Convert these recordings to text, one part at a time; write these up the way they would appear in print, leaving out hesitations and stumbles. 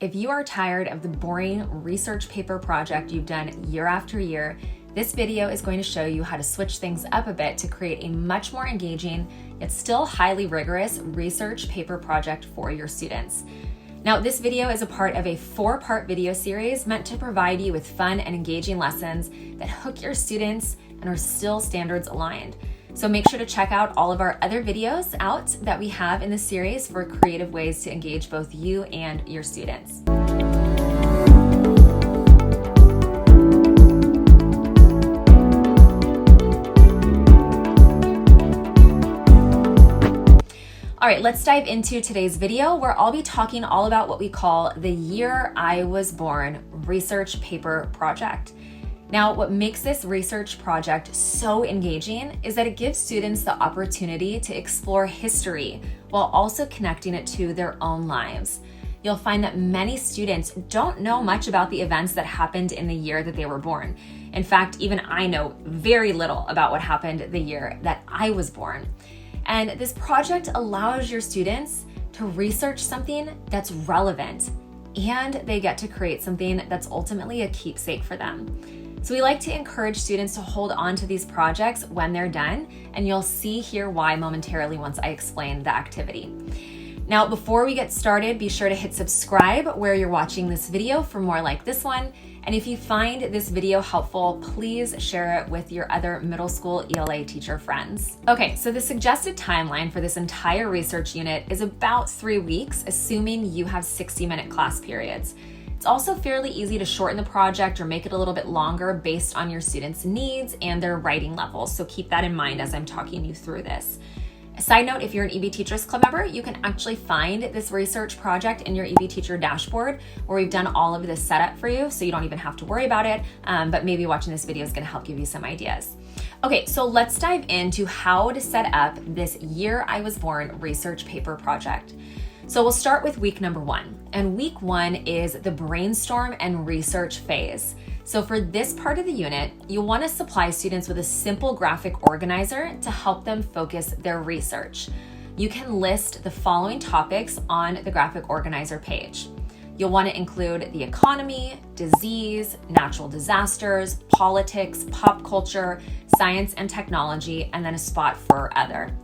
if you are tired of the boring research paper project you've done year after year, this video is going to show you how to switch things up a bit to create a much more engaging, yet still highly rigorous research paper project for your students. Now, this video is a part of a 4-part video series meant to provide you with fun and engaging lessons that hook your students and are still standards aligned. So make sure to check out all of our other videos out that we have in the series for creative ways to engage both you and your students. All right, let's dive into today's video where I'll be talking all about what we call the Year I Was Born research paper project. Now, what makes this research project so engaging is that it gives students the opportunity to explore history while also connecting it to their own lives. You'll find that many students don't know much about the events that happened in the year that they were born. In fact, even I know very little about what happened the year that I was born. And this project allows your students to research something that's relevant, and they get to create something that's ultimately a keepsake for them. So we like to encourage students to hold on to these projects when they're done, and you'll see here why momentarily once I explain the activity. Now, before we get started, be sure to hit subscribe where you're watching this video for more like this one. And if you find this video helpful, please share it with your other middle school ELA teacher friends. Okay, so the suggested timeline for this entire research unit is about 3 weeks, assuming you have 60-minute class periods. It's also fairly easy to shorten the project or make it a little bit longer based on your students' needs and their writing levels, so keep that in mind as I'm talking you through this. A side note, if you're an EB Teachers Club member, you can actually find this research project in your EB Teacher dashboard where we've done all of this setup for you, so you don't even have to worry about it, but maybe watching this video is gonna help give you some ideas. Okay, so let's dive into how to set up this Year I Was Born research paper project. So we'll start with week number 1, and week 1 is the brainstorm and research phase. So for this part of the unit, you'll want to supply students with a simple graphic organizer to help them focus their research. You can list the following topics on the graphic organizer page. You'll want to include the economy, disease, natural disasters, politics, pop culture, science and technology, and then a spot for other.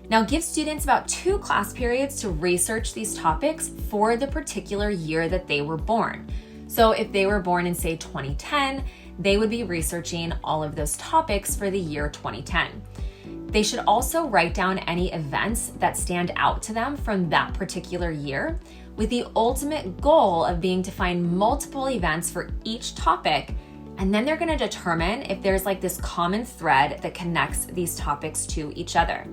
Now, give students about 2 class periods to research these topics for the particular year that they were born. So if they were born in, say, 2010, they would be researching all of those topics for the year 2010. They should also write down any events that stand out to them from that particular year, with the ultimate goal of being to find multiple events for each topic, and then they're going to determine if there's like this common thread that connects these topics to each other.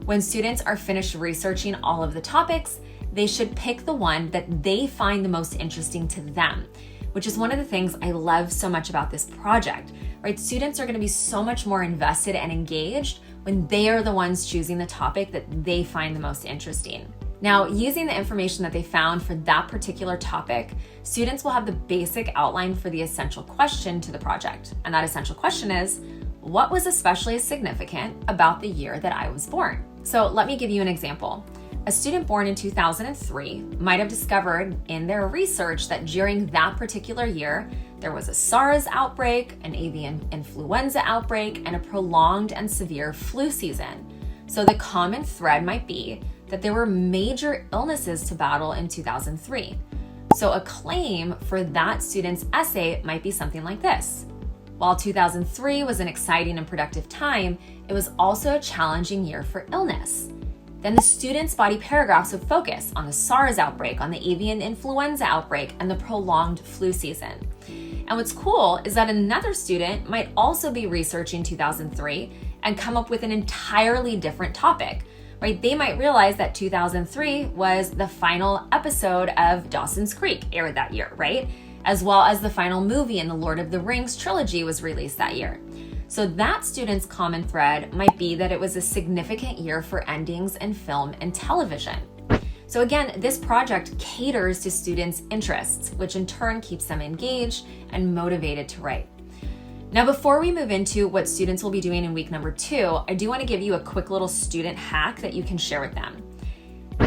When students are finished researching all of the topics, they should pick the one that they find the most interesting to them, which is one of the things I love so much about this project, right? Students are going to be so much more invested and engaged when they are the ones choosing the topic that they find the most interesting. Now, using the information that they found for that particular topic, students will have the basic outline for the essential question to the project. And that essential question is, what was especially significant about the year that I was born? So let me give you an example. A student born in 2003 might have discovered in their research that during that particular year, there was a SARS outbreak, an avian influenza outbreak, and a prolonged and severe flu season. So the common thread might be that there were major illnesses to battle in 2003. So a claim for that student's essay might be something like this. While 2003 was an exciting and productive time, it was also a challenging year for illness. Then the student's body paragraphs would focus on the SARS outbreak, on the avian influenza outbreak, and the prolonged flu season. And what's cool is that another student might also be researching 2003 and come up with an entirely different topic, right? They might realize that 2003 was the final episode of Dawson's Creek aired that year, right? As well as the final movie in the Lord of the Rings trilogy was released that year. So that student's common thread might be that it was a significant year for endings in film and television. So again, this project caters to students' interests, which in turn keeps them engaged and motivated to write. Now, before we move into what students will be doing in week number 2, I do want to give you a quick little student hack that you can share with them.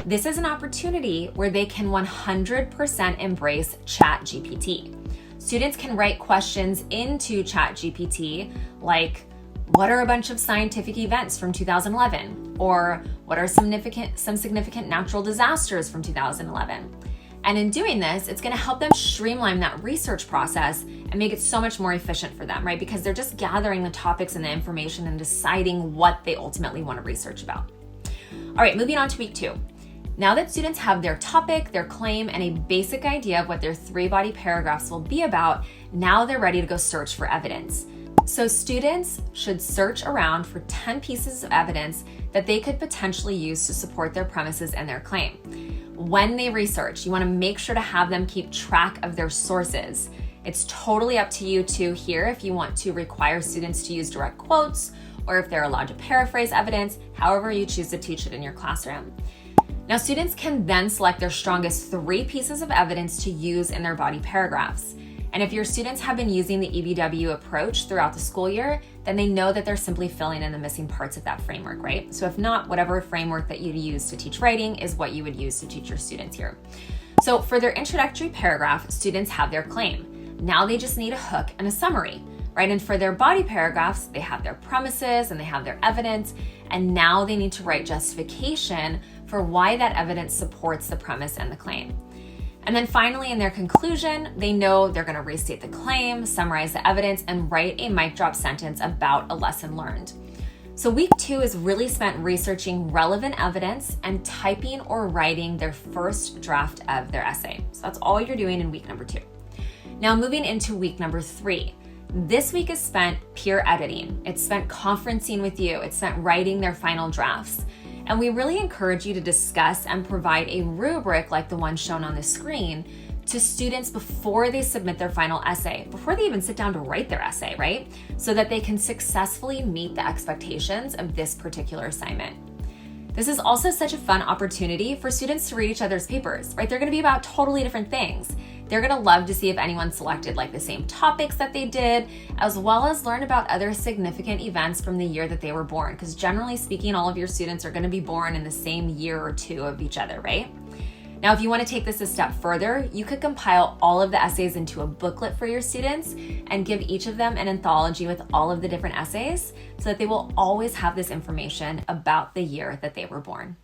This is an opportunity where they can 100% embrace ChatGPT. Students can write questions into ChatGPT like, what are a bunch of scientific events from 2011? Or what are some significant natural disasters from 2011? And in doing this, it's going to help them streamline that research process and make it so much more efficient for them, right? Because they're just gathering the topics and the information and deciding what they ultimately want to research about. All right, moving on to week 2. Now that students have their topic, their claim, and a basic idea of what their 3-body paragraphs will be about, now they're ready to go search for evidence. So students should search around for 10 pieces of evidence that they could potentially use to support their premises and their claim. When they research, you want to make sure to have them keep track of their sources. It's totally up to you to here if you want to require students to use direct quotes or if they're allowed to paraphrase evidence, however you choose to teach it in your classroom. Now, students can then select their strongest 3 pieces of evidence to use in their body paragraphs. And if your students have been using the EBW approach throughout the school year, then they know that they're simply filling in the missing parts of that framework, right? So if not, whatever framework that you use to teach writing is what you would use to teach your students here. So for their introductory paragraph, students have their claim. Now they just need a hook and a summary, right? And for their body paragraphs, they have their premises and they have their evidence. And now they need to write justification for why that evidence supports the premise and the claim. And then finally, in their conclusion, they know they're going to restate the claim, summarize the evidence, and write a mic drop sentence about a lesson learned. So week 2 is really spent researching relevant evidence and typing or writing their first draft of their essay. So that's all you're doing in week number 2. Now moving into week number 3. This week is spent peer editing. It's spent conferencing with you. It's spent writing their final drafts. And we really encourage you to discuss and provide a rubric like the one shown on the screen to students before they submit their final essay, before they even sit down to write their essay, right? So that they can successfully meet the expectations of this particular assignment. This is also such a fun opportunity for students to read each other's papers, right? They're going to be about totally different things. They're going to love to see if anyone selected like the same topics that they did, as well as learn about other significant events from the year that they were born. Because generally speaking, all of your students are going to be born in the same year or 2 of each other, right? Now, if you want to take this a step further, you could compile all of the essays into a booklet for your students and give each of them an anthology with all of the different essays so that they will always have this information about the year that they were born.